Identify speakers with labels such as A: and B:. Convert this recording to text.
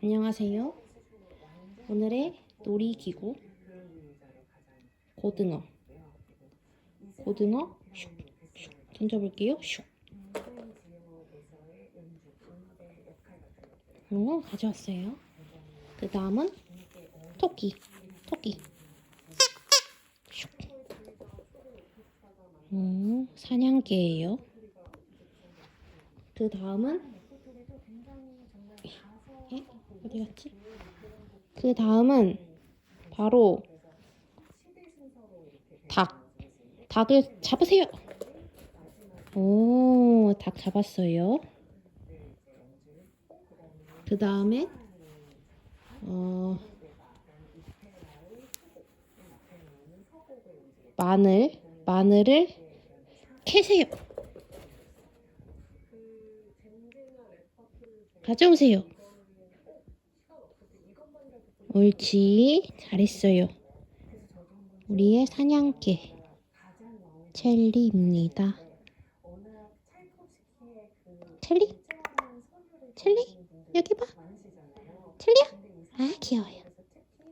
A: 안녕하세요. 오늘의 놀이기구 고등어 슉, 슉 던져볼게요. 슉. 가져왔어요. 그 다음은 토끼 슉. 사냥개예요. 그 다음은 어디 갔지? 그 다음은 바로 닭을 잡으세요. 오, 닭 잡았어요. 그 다음에 마늘을 캐세요. 가져오세요. 옳지, 잘했어요. 우리의 사냥개 첼리입니다. 첼리? 여기 봐.